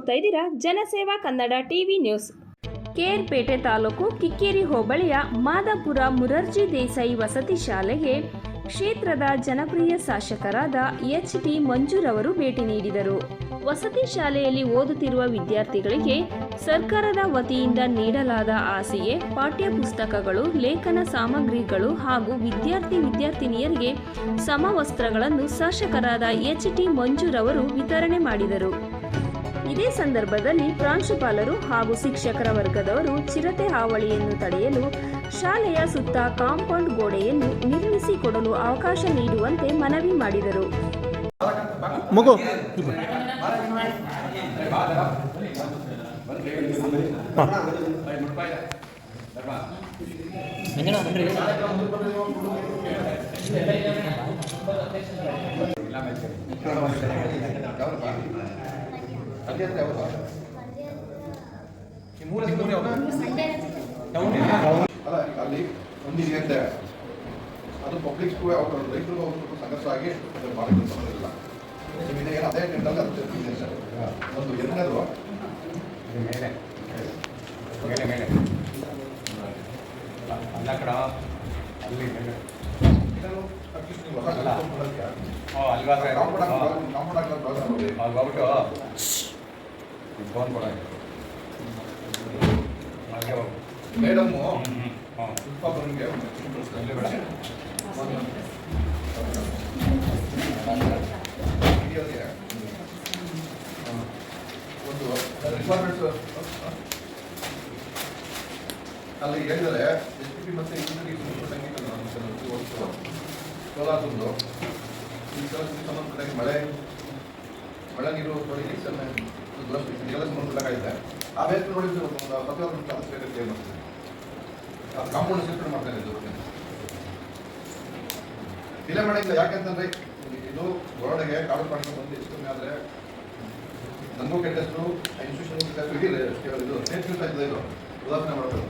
ನೋಡ್ತಾ ಇದ್ದೀರಾ ಜನಸೇವಾ ಕನ್ನಡ ಟಿವಿ ನ್ಯೂಸ್. ಕೇರ್ಪೇಟೆ ತಾಲೂಕು ಕಿಕ್ಕೇರಿ ಹೋಬಳಿಯ ಮಾದಾಪುರ ಮುರಾರ್ಜಿ ದೇಸಾಯಿ ವಸತಿ ಶಾಲೆಗೆ ಕ್ಷೇತ್ರದ ಜನಪ್ರಿಯ ಶಾಸಕರಾದ ಎಚ್.ಟಿ. ಮಂಜೂರವರು ಭೇಟಿ ನೀಡಿದರು. ವಸತಿ ಶಾಲೆಯಲ್ಲಿ ಓದುತ್ತಿರುವ ವಿದ್ಯಾರ್ಥಿಗಳಿಗೆ ಸರ್ಕಾರದ ವತಿಯಿಂದ ನೀಡಲಾದ ಹಾಸಿಗೆ, ಪಾಠ್ಯ ಪುಸ್ತಕಗಳು, ಲೇಖನ ಸಾಮಗ್ರಿಗಳು ಹಾಗೂ ವಿದ್ಯಾರ್ಥಿನಿಯರಿಗೆ ಸಮವಸ್ತ್ರಗಳನ್ನು ಶಾಸಕರಾದ ಎಚ್.ಟಿ. ಮಂಜೂರವರು ವಿತರಣೆ ಮಾಡಿದರು. ಇದೇ ಸಂದರ್ಭದಲ್ಲಿ ಪ್ರಾಂಶುಪಾಲರು ಹಾಗೂ ಶಿಕ್ಷಕರ ವರ್ಗದವರು ಚಿರತೆ ಹಾವಳಿಯನ್ನು ತಡೆಯಲು ಶಾಲೆಯ ಸುತ್ತ ಕಾಂಪೌಂಡ್ ಗೋಡೆಯನ್ನು ನಿರ್ಮಿಸಿಕೊಡಲು ಅವಕಾಶ ನೀಡುವಂತೆ ಮನವಿ ಮಾಡಿದರು. ಅಲ್ಲಿ ಒಂದಿದೆ ಅಂತ ಅದು ಪಬ್ಲಿಕ್ ಸ್ಕೂಲ್ ರೈತರು ಸಂಘರ್ಷ ಆಗಿ ಮಾಡಿಲ್ಲ. ಏನು ಅದೇ ಟೆಂಟಲ್ಲಿ ಅದು ಇದೆ ಸರ್. ಒಂದು ಎರಡನೇದು ಮೇಲೆ ಮೇಲೆ ಮೇಲೆ ಅಲ್ಲ ಕಡ ಅಲ್ಲಿ ಮೇಡಮು ಬರಂಗೆ ಒಂದು ರಿಕ್ವೈರ್ಮೆಂಟ್ಸ್ ಅಲ್ಲಿ ಹೇಳಿದರೆ ಎಸ್.ಪಿ.ಪಿ. ಮತ್ತು ಸಂಗೀತ ಸೋಲಾರ್ದು ಈ ಸಂಬಂಧಪಟ್ಟ ಮಳೆ ನೀರು ಇದೆಲ್ಲ ಸಂಬಂಧಪಟ್ಟಾಗಿದೆ. ಆ ಬೇಸ್ ನೋಡಿದ್ರೆ ಒಂದು 10 ಮಾಡ್ತಾರೆ. ಅದು ಕಾಂಪೌಂಡ್ ಶಿಫ್ಟ್ ಮಾಡ್ತಾರೆ. ಡಿಲೇ ಮಾಡಿಲ್ಲ. ಯಾಕೆಂತಂದ್ರೆ ಇದು ಹೊರಗಡೆಗೆ ಕಾಡು ಮಾಡ್ಕೊಂಡು ಬಂದು ಎಷ್ಟು ಕಮ್ಮಿ ಆದರೆ ನನಗೂ ಕೆಟ್ಟಷ್ಟು ಇನ್ಸ್ಟಿಟ್ಯೂಷನ್ ಇದು ಸ್ಟೇಟ್ ಇದು ಉದಾಹರಣೆ ಮಾಡ್ತಾರೆ.